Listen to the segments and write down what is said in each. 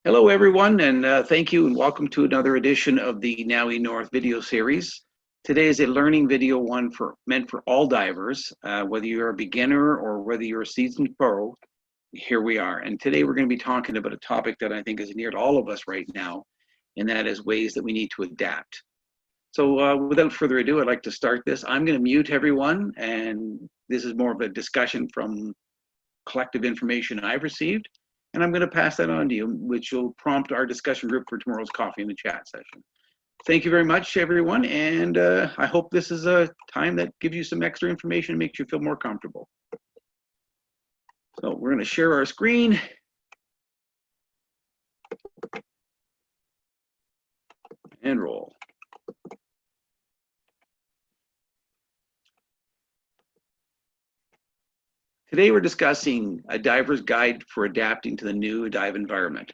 Hello, everyone, and thank you and welcome to another edition of the Now North video series. Today is a learning video meant for all divers, whether you're a beginner or whether you're a seasoned pro. Here we are, and today we're going to be talking about a topic that I think is near to all of us right now, and that is ways that we need to adapt. So without further ado, I'd like to start this. I'm going to mute everyone, and this is more of a discussion from collective information I've received. And I'm going to pass that on to you, which will prompt our discussion group for tomorrow's coffee in the chat session. Thank you very much, everyone. And I hope this is a time that gives you some extra information and makes you feel more comfortable. So we're going to share our screen. And roll. Today we're discussing a diver's guide for adapting to the new dive environment.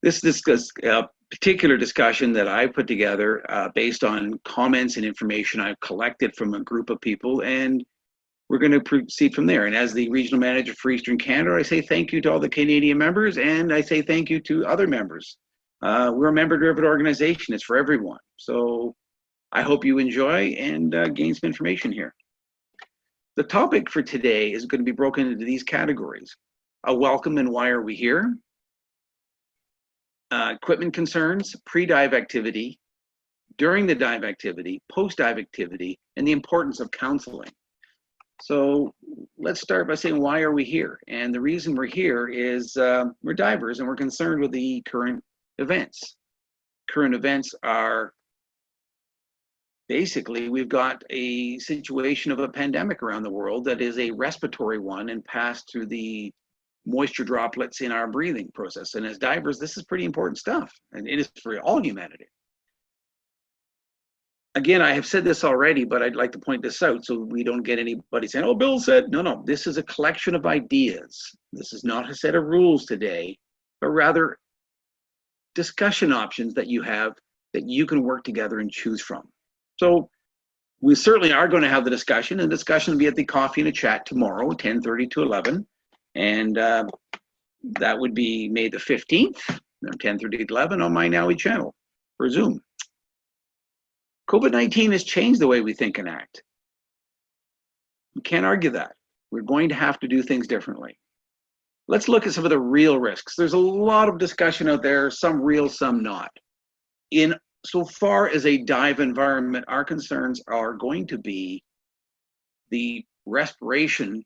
This is a particular discussion that I put together based on comments and information I've collected from a group of people, and we're going to proceed from there. And as the regional manager for Eastern Canada, I say thank you to all the Canadian members, and I say thank you to other members. We're a member-driven organization. It's for everyone. So I hope you enjoy and gain some information here. The topic for today is going to be broken into these categories: a welcome and why are we here, equipment concerns, pre-dive activity, during the dive activity, post-dive activity, and the importance of counseling. So let's start by saying, why are we here? And the reason we're here is we're divers and we're concerned with the current events. Current events are basically, we've got a situation of a pandemic around the world that is a respiratory one and passed through the moisture droplets in our breathing process. And as divers, this is pretty important stuff, and it is for all humanity. Again, I have said this already, but I'd like to point this out so we don't get anybody saying, oh, Bill said. No, this is a collection of ideas. This is not a set of rules today, but rather discussion options that you have that you can work together and choose from. So we certainly are going to have the discussion, and the discussion will be at the coffee and a chat tomorrow, 10:30 to 11. And that would be May the 15th, 10:30 to 11 on my Nowie channel for Zoom. COVID-19 has changed the way we think and act. We can't argue that. We're going to have to do things differently. Let's look at some of the real risks. There's a lot of discussion out there, some real, some not. So far as a dive environment, our concerns are going to be the respiration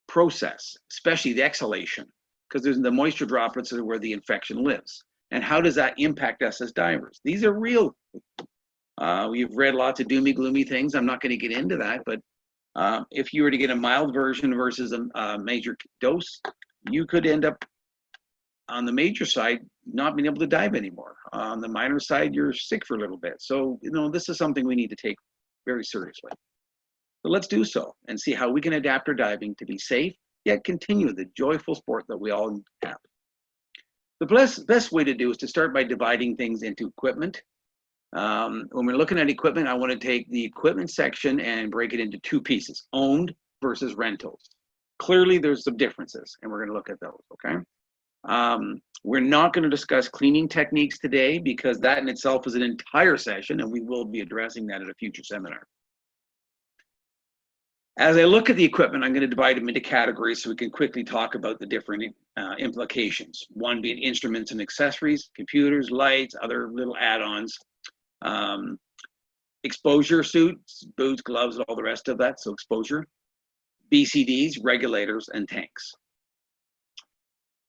process, especially the exhalation, because there's the moisture droplets are where the infection lives. And how does that impact us as divers? These are real. We've read lots of doomy, gloomy things. I'm not going to get into that, but if you were to get a mild version versus a major dose, you could end up on the major side not being able to dive anymore. On the minor side, you're sick for a little bit. So, this is something we need to take very seriously. But let's do so and see how we can adapt our diving to be safe, yet continue the joyful sport that we all have. The best way to do is to start by dividing things into equipment. When we're looking at equipment, I want to take the equipment section and break it into two pieces: owned versus rentals. Clearly, there's some differences, and we're going to look at those, okay? We're not going to discuss cleaning techniques today because that in itself is an entire session, and we will be addressing that at a future seminar. As I look at the equipment, I'm going to divide them into categories so we can quickly talk about the different implications. One being instruments and accessories, computers, lights, other little add-ons, exposure suits, boots, gloves, all the rest of that, so exposure, BCDs, regulators, and tanks.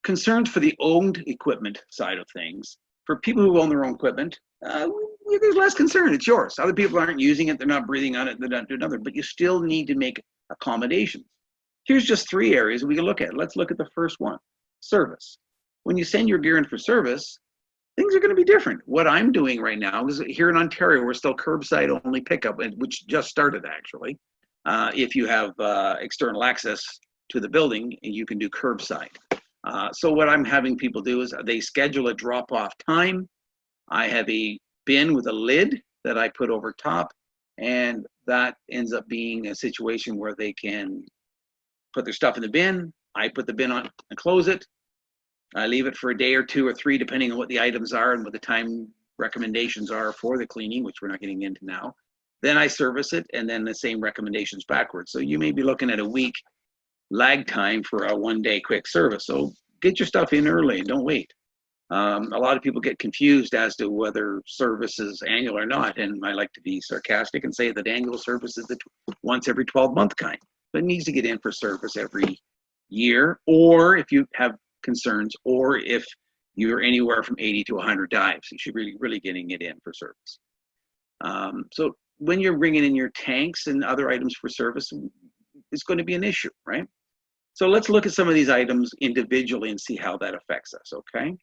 Concerns for the owned equipment side of things. For people who own their own equipment, there's less concern. It's yours. Other people aren't using it. They're not breathing on it. They're not doing nothing. But you still need to make accommodations. Here's just 3 areas we can look at. Let's look at the first one: service. When you send your gear in for service, things are going to be different. What I'm doing right now is here in Ontario, we're still curbside only pickup, which just started actually. If you have external access to the building, you can do curbside. So what I'm having people do is they schedule a drop-off time. I have a bin with a lid that I put over top, and that ends up being a situation where they can put their stuff in the bin, I put the bin on and close it. I leave it for a day or 2 or 3, depending on what the items are and what the time recommendations are for the cleaning, which we're not getting into now. Then I service it, and then the same recommendations backwards. So you may be looking at a week lag time for a 1-day quick service. So get your stuff in early and don't wait. A lot of people get confused as to whether service is annual or not, and I like to be sarcastic and say that annual service is the once every 12-month kind, but it needs to get in for service every year, or if you have concerns, or if you're anywhere from 80 to 100 dives, you should really getting it in for service. So when you're bringing in your tanks and other items for service, it's going to be an issue, right? So let's look at some of these items individually and see how that affects us, okay?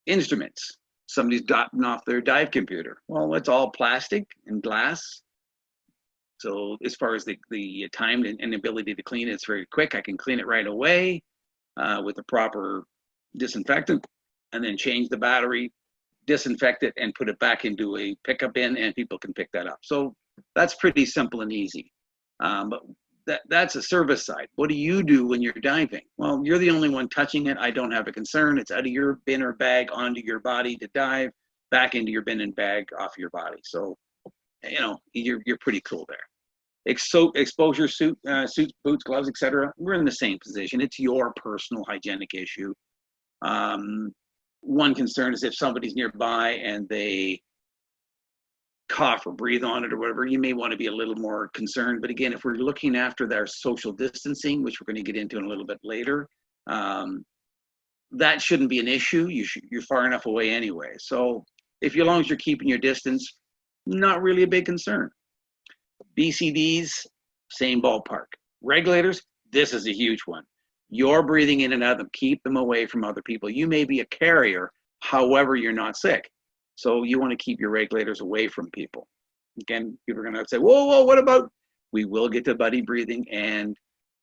Instruments. Somebody's dropping off their dive computer. Well, it's all plastic and glass. So as far as the time and ability to clean it, it's very quick. I can clean it right away with the proper disinfectant, and then change the battery, disinfect it, and put it back into a pickup bin, and people can pick that up. So that's pretty simple and easy. But that's a service side. What do you do when you're diving? Well, you're the only one touching it. I don't have a concern. It's out of your bin or bag onto your body to dive, back into your bin and bag off your body. So, you know, you're pretty cool there. Exposure suits, boots, gloves, etc. We're in the same position. It's your personal hygienic issue. One concern is if somebody's nearby and they cough or breathe on it or whatever, you may want to be a little more concerned. But again, if we're looking after their social distancing, which we're going to get into in a little bit later, that shouldn't be an issue. You're far enough away anyway. So as long as you're keeping your distance, not really a big concern. BCDs, same ballpark. Regulators, this is a huge one. You're breathing in and out of them. Keep them away from other people. You may be a carrier, however, you're not sick. So you want to keep your regulators away from people. Again, people are going to say, whoa, what about? We will get to buddy breathing and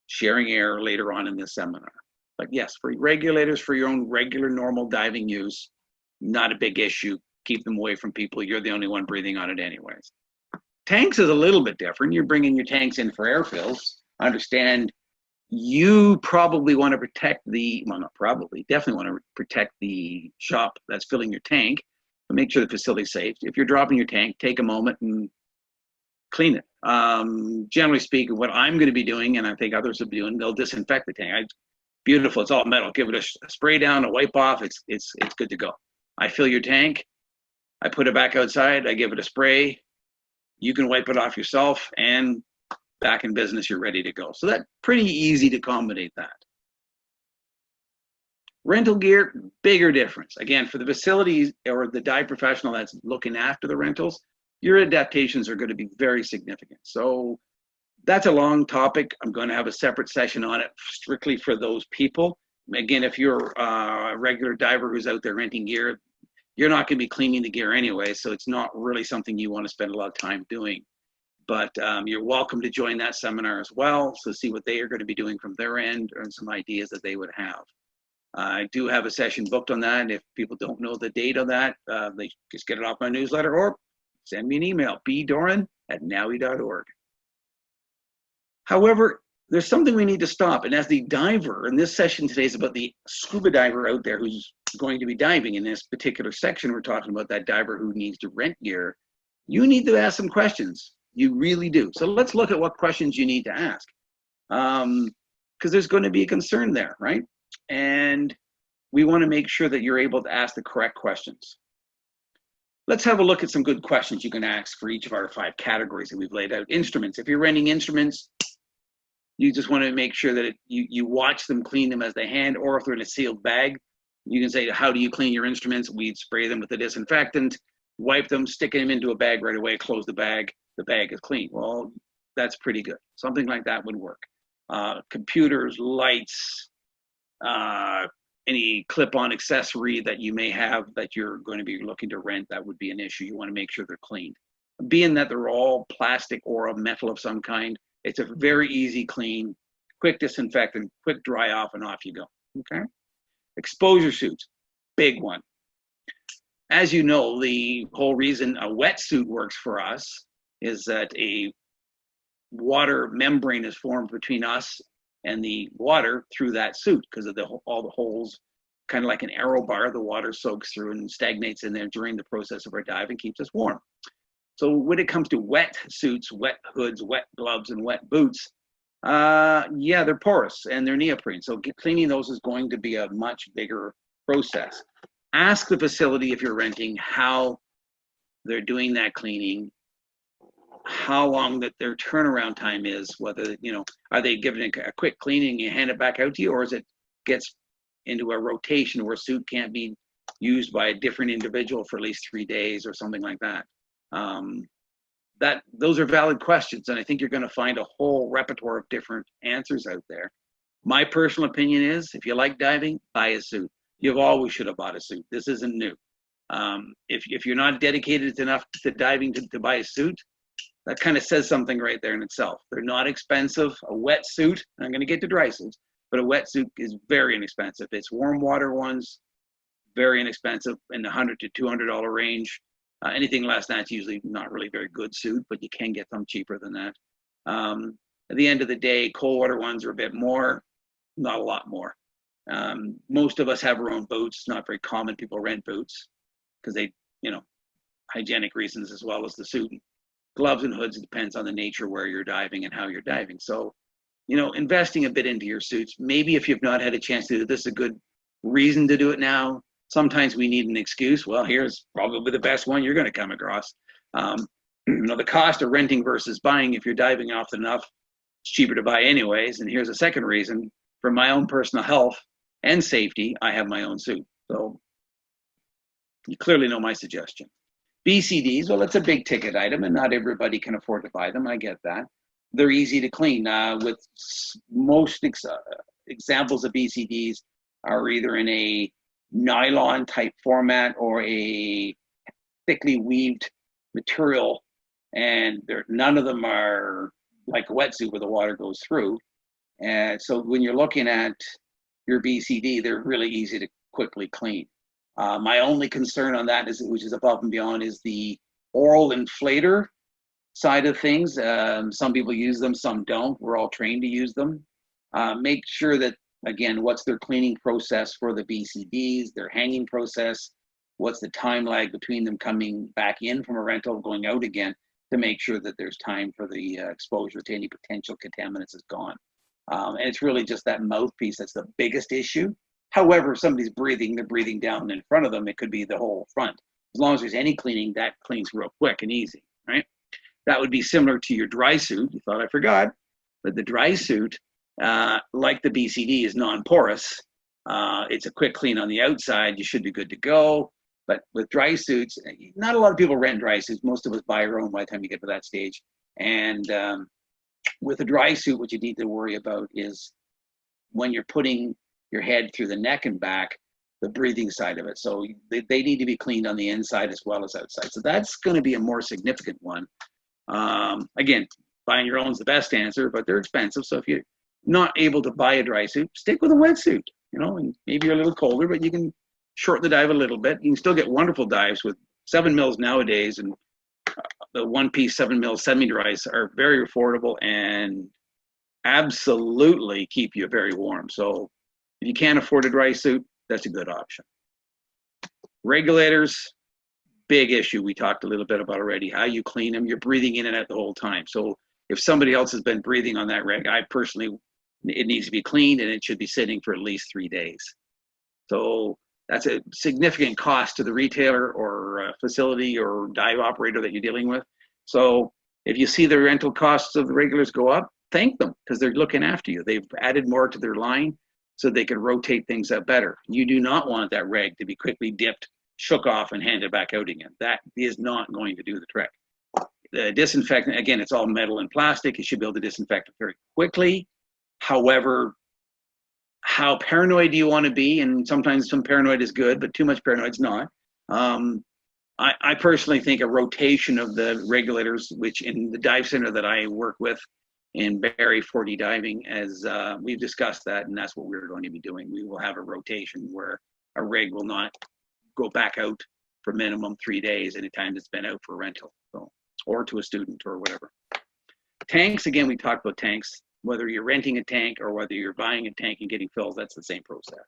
sharing air later on in this seminar. But yes, for regulators, for your own regular, normal diving use, not a big issue. Keep them away from people. You're the only one breathing on it anyways. Tanks is a little bit different. You're bringing your tanks in for air fills. Understand you probably want to protect definitely want to protect the shop that's filling your tank, but make sure the facility's safe. If you're dropping your tank, take a moment and clean it. Generally speaking, what I'm going to be doing, and I think others will be doing, they'll disinfect the tank. Beautiful, it's all metal. Give it a spray down, a wipe off, it's good to go. I fill your tank, I put it back outside, I give it a spray, you can wipe it off yourself, and back in business, you're ready to go. So that's pretty easy to accommodate that. Rental gear, bigger difference. Again, for the facilities or the dive professional that's looking after the rentals, your adaptations are going to be very significant. So that's a long topic. I'm going to have a separate session on it strictly for those people. Again, if you're a regular diver who's out there renting gear, you're not going to be cleaning the gear anyway, so it's not really something you want to spend a lot of time doing. But you're welcome to join that seminar as well, so see what they are going to be doing from their end and some ideas that they would have. I do have a session booked on that. If people don't know the date of that, they just get it off my newsletter or send me an email, bdoran@nowie.org. However, there's something we need to stop. And as the diver, and this session today is about the scuba diver out there who's going to be diving. In this particular section, we're talking about that diver who needs to rent gear. You need to ask some questions. You really do. So let's look at what questions you need to ask. Because there's going to be a concern there, right? And we want to make sure that you're able to ask the correct questions. Let's have a look at some good questions you can ask for each of our 5 categories that we've laid out. Instruments. If you're renting instruments, you just want to make sure that you watch them, clean them as they hand, or if they're in a sealed bag, you can say, how do you clean your instruments? We'd spray them with a disinfectant, wipe them, stick them into a bag right away, close the bag is clean. Well, that's pretty good. Something like that would work. Computers, lights, any clip-on accessory that you may have that you're going to be looking to rent, that would be an issue. You want to make sure they're cleaned. Being that they're all plastic or a metal of some kind, it's a very easy clean, quick disinfectant, quick dry off, and off you go, okay? Exposure suits, big one. As you know, the whole reason a wetsuit works for us is that a water membrane is formed between us and the water through that suit because of all the holes, kind of like an arrow bar. The water soaks through and stagnates in there during the process of our dive and keeps us warm. So when it comes to wet suits, wet hoods, wet gloves, and wet boots, yeah, they're porous and they're neoprene. So cleaning those is going to be a much bigger process. Ask the facility if you're renting how they're doing that cleaning, how long that their turnaround time is, whether, are they giving a quick cleaning and hand it back out to you, or is it gets into a rotation where a suit can't be used by a different individual for at least 3 days or something like that. Those are valid questions, and I think you're going to find a whole repertoire of different answers out there. My personal opinion is, if you like diving, buy a suit. You always should have bought a suit. This isn't new. If you're not dedicated enough to diving to buy a suit, that kind of says something right there in itself. They're not expensive. A wetsuit, I'm going to get to dry suits, but a wetsuit is very inexpensive. It's warm water ones, very inexpensive, in the $100 to $200 range. Anything less than that's usually not really very good suit, but you can get them cheaper than that. At the end of the day, cold water ones are a bit more, not a lot more. Most of us have our own boots. Not very common people rent boots because they, hygienic reasons as well as the suit. Gloves and hoods, it depends on the nature where you're diving and how you're diving. So, investing a bit into your suits, maybe if you've not had a chance to do this, is a good reason to do it now. Sometimes we need an excuse. Well, here's probably the best one you're going to come across. The cost of renting versus buying, if you're diving often enough, it's cheaper to buy anyways. And here's a second reason. For my own personal health and safety, I have my own suit. So you clearly know my suggestion. BCDs, well, it's a big ticket item and not everybody can afford to buy them. I get that. They're easy to clean. With most examples of BCDs are either in a nylon type format or a thickly weaved material, and none of them are like a wetsuit where the water goes through. And so when you're looking at your BCD, they're really easy to quickly clean. My only concern on that, which is above and beyond, is the oral inflator side of things. Some people use them, some don't. We're all trained to use them. Make sure that, again, what's their cleaning process for the BCDs, their hanging process, what's the time lag between them coming back in from a rental, going out again, to make sure that there's time for the exposure to any potential contaminants is gone. And it's really just that mouthpiece that's the biggest issue. However, if somebody's breathing, they're breathing down in front of them. It could be the whole front. As long as there's any cleaning, that cleans real quick and easy, right? That would be similar to your dry suit. You thought I forgot, but the dry suit, like the BCD, is non-porous. It's a quick clean on the outside. You should be good to go. But with dry suits, not a lot of people rent dry suits. Most of us buy our own by the time you get to that stage. And with a dry suit, what you need to worry about is when you're putting your head through the neck and back, the breathing side of it. So they need to be cleaned on the inside as well as outside. So that's going to be a more significant one. Again, buying your own is the best answer, but they're expensive. So if you're not able to buy a dry suit, stick with a wetsuit, and maybe you're a little colder, but you can shorten the dive a little bit. You can still get wonderful dives with 7 mils nowadays, and the one-piece 7 mil semi-dries are very affordable and absolutely keep you very warm. So if you can't afford a dry suit, that's a good option. Regulators, big issue. We talked a little bit about already, how you clean them. You're breathing in and out the whole time. So if somebody else has been breathing on that reg, it needs to be cleaned and it should be sitting for at least 3 days. So that's a significant cost to the retailer or facility or dive operator that you're dealing with. So if you see the rental costs of the regulars go up, thank them because they're looking after you. They've added more to their line so they can rotate things out better. You do not want that reg to be quickly dipped, shook off, and handed back out again. That is not going to do the trick. The disinfectant, again, it's all metal and plastic. You should be able to disinfect it very quickly. However, how paranoid do you want to be? And sometimes some paranoid is good, but too much paranoid is not. I personally think a rotation of the regulators, which in the dive center that I work with in Barrie 4D diving, as we've discussed that, and that's what we're going to be doing. We will have a rotation where a rig will not go back out for minimum 3 days anytime it's been out for rental, or to a student or whatever. Tanks, again, we talked about tanks. Whether you're renting a tank or whether you're buying a tank and getting fills, that's the same process.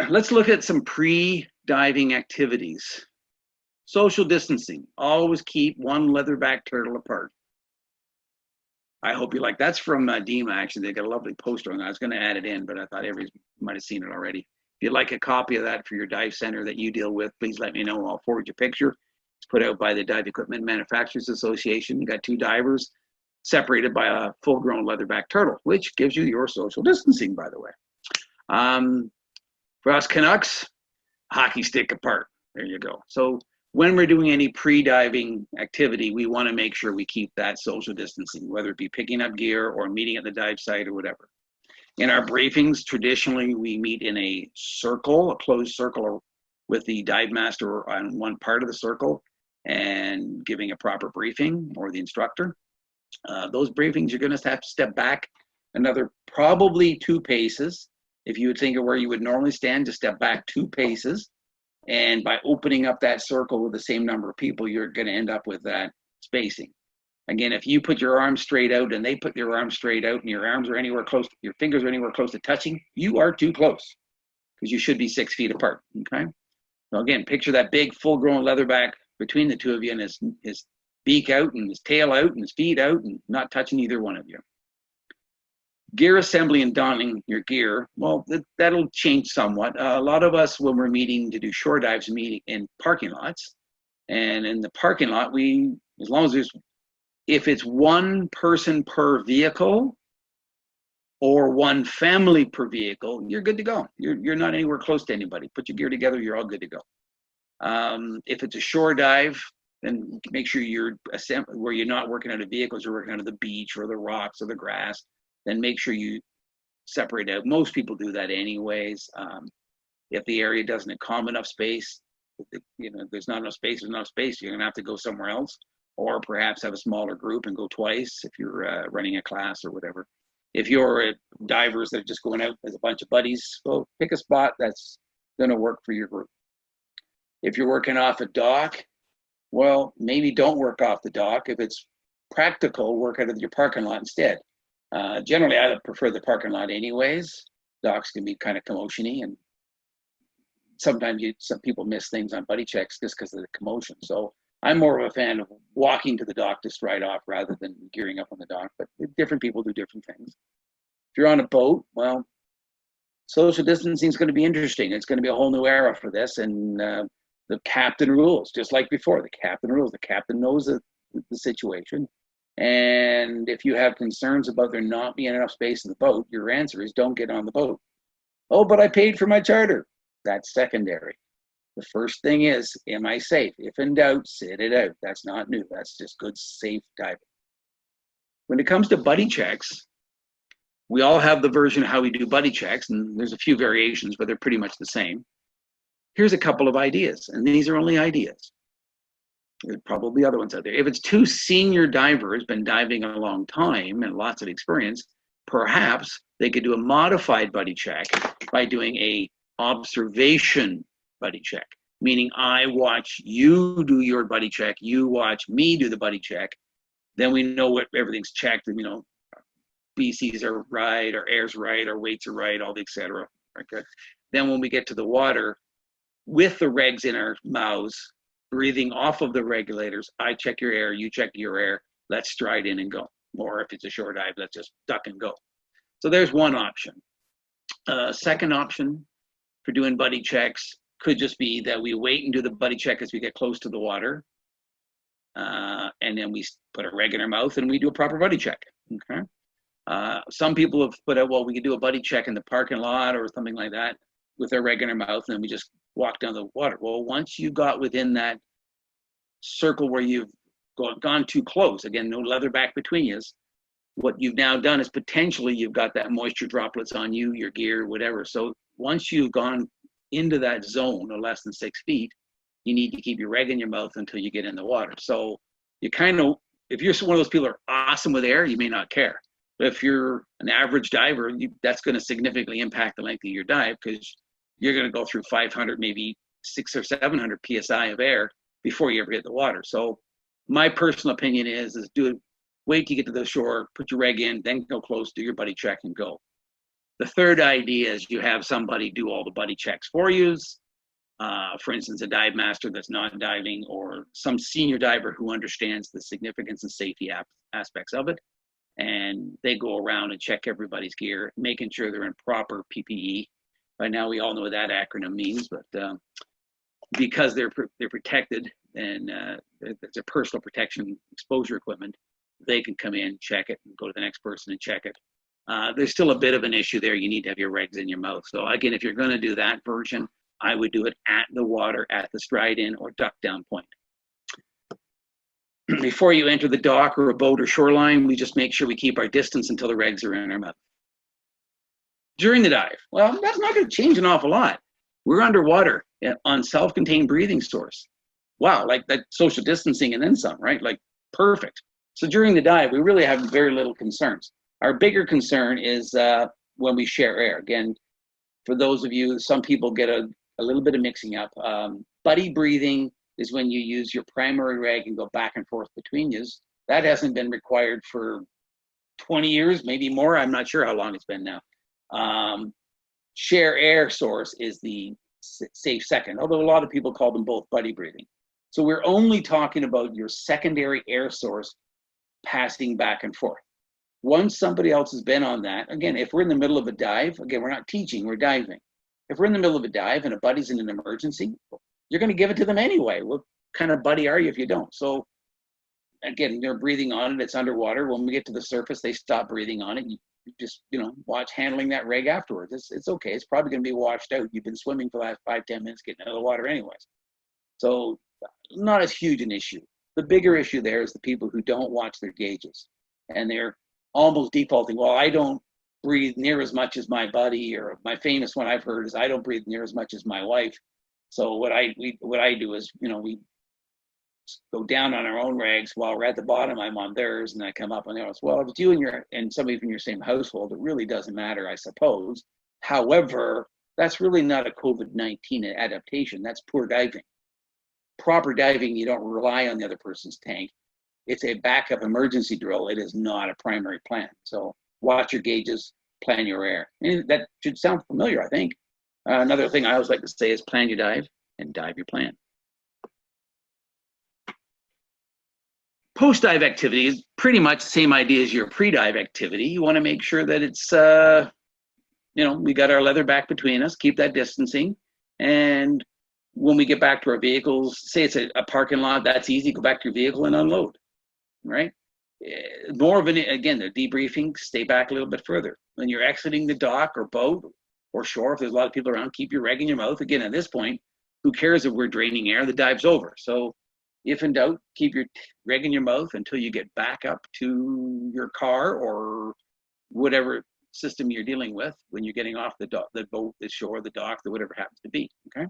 Let's look at some pre-diving activities. Social distancing. Always keep one leatherback turtle apart. I hope you like. That's from DEMA, actually. They got a lovely poster on that. I was going to add it in, but I thought everybody might have seen it already. If you'd like a copy of that for your dive center that you deal with, please let me know. I'll forward you a picture. It's put out by the Dive Equipment Manufacturers Association. You got 2 divers separated by a full-grown leatherback turtle, which gives you your social distancing, by the way. For us Canucks, hockey stick apart. There you go. So when we're doing any pre-diving activity, we want to make sure we keep that social distancing, whether it be picking up gear or meeting at the dive site or whatever. In our briefings, traditionally, we meet in a circle, a closed circle with the dive master on one part of the circle and giving a proper briefing, or the instructor. Those briefings, you're going to have to step back another probably 2 paces. If you would think of where you would normally stand, just step back 2 paces. And by opening up that circle with the same number of people, you're going to end up with that spacing. Again, if you put your arms straight out and they put their arms straight out and your arms are anywhere close, your fingers are anywhere close to touching, you are too close, because you should be 6 feet apart. Okay. So again, picture that big full-grown leatherback between the 2 of you, and his beak out and his tail out and his feet out and not touching either one of you. Gear assembly and donning your gear, well, that'll change somewhat. A lot of us, when we're meeting to do shore dives, meet in parking lots. And in the parking lot, as long as if it's 1 person per vehicle or 1 family per vehicle, you're good to go. You're not anywhere close to anybody. Put your gear together, you're all good to go. If it's a shore dive, then make sure where you're not working out of vehicles, you're working out of the beach or the rocks or the grass. Then make sure you separate out. Most people do that anyways. If the area doesn't accommodate enough space, there's not enough space, you're gonna have to go somewhere else, or perhaps have a smaller group and go twice if you're running a class or whatever. If you're divers that are just going out as a bunch of buddies, well, pick a spot that's gonna work for your group. If you're working off a dock, well, maybe don't work off the dock. If it's practical, work out of your parking lot instead. Generally, I prefer the parking lot anyways. Docks can be kind of commotion-y, and sometimes some people miss things on buddy checks just because of the commotion. So I'm more of a fan of walking to the dock to stride off rather than gearing up on the dock, but different people do different things. If you're on a boat, well, social distancing is going to be interesting. It's going to be a whole new era for this, and the captain rules, just like before. The captain rules. The captain knows the situation. And if you have concerns about there not being enough space in the boat, your answer is don't get on the boat. Oh, but I paid for my charter. That's secondary. The first thing is, am I safe? If in doubt, sit it out. That's not new. That's just good, safe diving. When it comes to buddy checks, we all have the version of how we do buddy checks, and there's a few variations, but they're pretty much the same. Here's a couple of ideas, and these are only ideas. There's probably other ones out there. If it's 2 senior divers, been diving a long time and lots of experience, perhaps they could do a modified buddy check by doing a observation buddy check, meaning I watch you do your buddy check, you watch me do the buddy check. Then we know what everything's checked, and BCs are right, our air's right, our weights are right, all the etc. Okay. Then when we get to the water, with the regs in our mouths, breathing off of the regulators, I check your air, you check your air, let's stride in and go. Or if it's a short dive, let's just duck and go. So there's one option. Second option for doing buddy checks could just be that we wait and do the buddy check as we get close to the water. And then we put a reg in our mouth and we do a proper buddy check. Okay. Some people have put out, well, we could do a buddy check in the parking lot or something like that with our reg in our mouth, and then we just walk down the water. Well, once you got within that circle where you've gone too close, again, no leatherback between you, what you've now done is potentially you've got that moisture droplets on you, your gear, whatever. So once you've gone into that zone of less than 6 feet, you need to keep your reg in your mouth until you get in the water. So you kind of, if you're one of those people who are awesome with air, you may not care. But if you're an average diver, that's going to significantly impact the length of your dive, because you're going to go through 500, maybe 600 or 700 PSI of air before you ever hit the water. So My personal opinion is do it, wait till you get to the shore, put your reg in, then go close, do your buddy check and go. The third idea is you have somebody do all the buddy checks for you. For instance, a dive master that's not diving, or some senior diver who understands the significance and safety aspects of it. And they go around and check everybody's gear, making sure they're in proper PPE. By now, we all know what that acronym means, but because they're protected and it's a personal protection exposure equipment, they can come in, check it, and go to the next person and check it. There's still a bit of an issue there. You need to have your regs in your mouth. So again, if you're going to do that version, I would do it at the water, at the stride in or duck down point. Before you enter the dock or a boat or shoreline, we just make sure we keep our distance until the regs are in our mouth. During the dive, well, that's not going to change an awful lot. We're underwater on self-contained breathing source. Wow, like that social distancing and then some, right? Like perfect. So during the dive, we really have very little concerns. Our bigger concern is when we share air. Again, for those of you, some people get a little bit of mixing up. Buddy breathing is when you use your primary reg and go back and forth between you. That hasn't been required for 20 years, maybe more. I'm not sure how long it's been now. Share air source is the safe second, although a lot of people call them both buddy breathing. So we're only talking about your secondary air source passing back and forth. Once somebody else has been on that, again, if we're in the middle of a dive, again, we're not teaching, we're diving. If we're in the middle of a dive and a buddy's in an emergency, you're going to give it to them anyway. What kind of buddy are you if you don't? So again, they're breathing on it, it's underwater. When we get to the surface, they stop breathing on it. You just, watch handling that reg afterwards. It's okay. It's probably going to be washed out. You've been swimming for the last 5-10 minutes getting out of the water anyways. So not as huge an issue. The bigger issue there is the people who don't watch their gauges. And they're almost defaulting, well, I don't breathe near as much as my buddy, or my famous one I've heard is I don't breathe near as much as my wife. So what I do is, we go down on our own regs while we're at the bottom. I'm on theirs, and I come up on theirs. Well, if it's you and somebody from your same household, it really doesn't matter, I suppose. However, that's really not a COVID-19 adaptation. That's poor diving. Proper diving, you don't rely on the other person's tank. It's a backup emergency drill. It is not a primary plan. So watch your gauges, plan your air. And that should sound familiar, I think. Another thing I always like to say is plan your dive and dive your plan. Post-dive activity is pretty much the same idea as your pre-dive activity. You want to make sure that it's, we got our leather back between us, keep that distancing. And when we get back to our vehicles, say it's a parking lot, that's easy, go back to your vehicle and unload, right? More of again, the debriefing, stay back a little bit further. When you're exiting the dock or boat or shore, if there's a lot of people around, keep your reg in your mouth. Again, at this point, who cares if we're draining air? The dive's over. So if in doubt, keep your reg in your mouth until you get back up to your car or whatever system you're dealing with when you're getting off the boat, the shore, the dock, whatever happens to be, okay?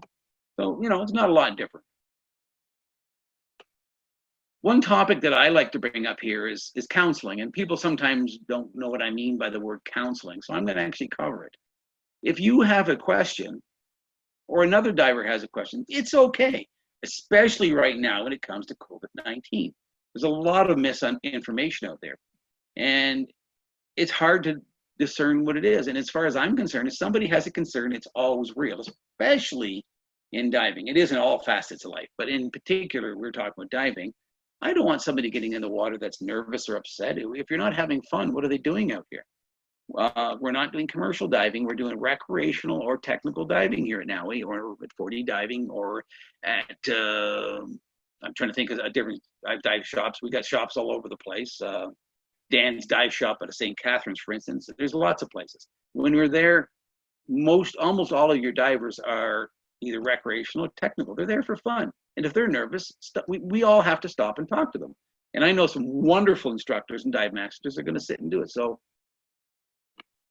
So, it's not a lot different. One topic that I like to bring up here is counseling, and people sometimes don't know what I mean by the word counseling, so I'm going to actually cover it. If you have a question or another diver has a question, it's okay, especially right now when it comes to COVID-19. There's a lot of misinformation out there, and it's hard to discern what it is. And as far as I'm concerned, if somebody has a concern, it's always real, especially in diving. It is in all facets of life, but in particular, we're talking about diving. I don't want somebody getting in the water that's nervous or upset. If you're not having fun, what are they doing out here? We're not doing commercial diving. We're doing recreational or technical diving here at Nowie, or at 4D diving, or at, I'm trying to think of a different dive shops. We got shops all over the place. Dan's dive shop at St. Catharines, for instance. There's lots of places. When we're there, almost all of your divers are either recreational or technical. They're there for fun. And if they're nervous, we all have to stop and talk to them. And I know some wonderful instructors and dive masters are going to sit and do it. So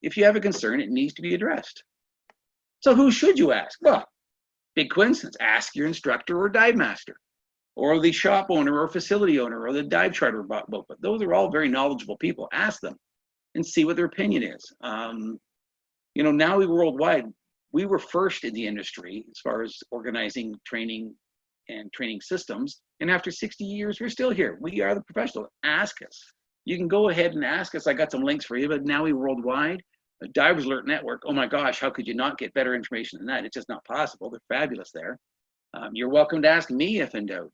if you have a concern, it needs to be addressed. So who should you ask? Well, big coincidence. Ask your instructor or dive master, or the shop owner or facility owner, or the dive charter boat. But those are all very knowledgeable people. Ask them and see what their opinion is. Now worldwide, we were first in the industry as far as organizing training and training systems. And after 60 years, we're still here. We are the professional. Ask us. You can go ahead and ask us. I got some links for you, but now we worldwide. The Divers Alert Network, oh my gosh, how could you not get better information than that? It's just not possible. They're fabulous there. You're welcome to ask me if in doubt.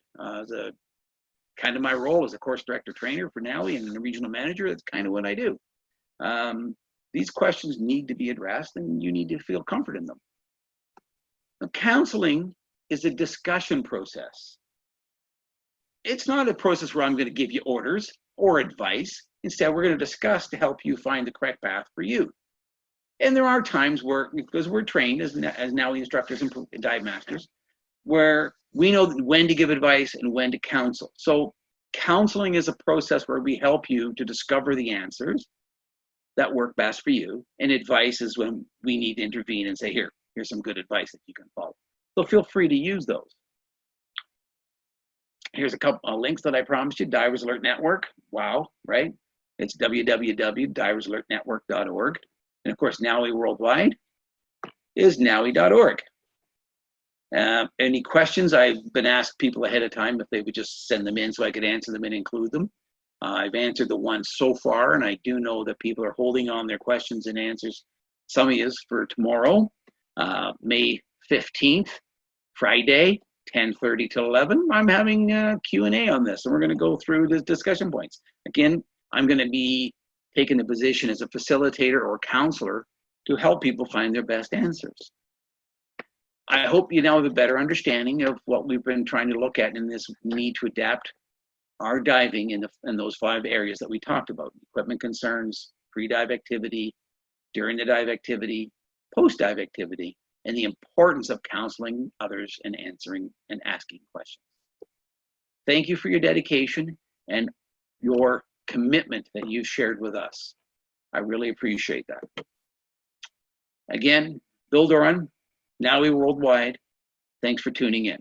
Kind of my role as a course director trainer for NAUI and a regional manager, that's kind of what I do. These questions need to be addressed and you need to feel comfort in them. Now, counseling is a discussion process. It's not a process where I'm going to give you orders or advice. Instead, we're going to discuss to help you find the correct path for you. And there are times where, because we're trained as NAUI instructors and dive masters, where we know when to give advice and when to counsel. So counseling is a process where we help you to discover the answers that work best for you. And advice is when we need to intervene and say, here's some good advice that you can follow. So feel free to use those. Here's a couple of links that I promised you. Divers Alert Network. Wow, right? It's www.diversalertnetwork.org. And of course, NAUI Worldwide is NAUI.org. Any questions? I've been asked people ahead of time if they would just send them in so I could answer them and include them. I've answered the ones so far, and I do know that people are holding on their questions and answers. Some of you for tomorrow, May 15th, Friday, 10:30 till 11. I'm having a Q&A on this, and we're going to go through the discussion points. Again, I'm going to be taking the position as a facilitator or counselor to help people find their best answers. I hope you now have a better understanding of what we've been trying to look at in this need to adapt our diving in those 5 areas that we talked about: equipment concerns, pre-dive activity, during the dive activity, post-dive activity, and the importance of counseling others and answering and asking questions. Thank you for your dedication and your commitment that you've shared with us. I really appreciate that. Again, Bill Doran, NAUI Worldwide. Thanks for tuning in.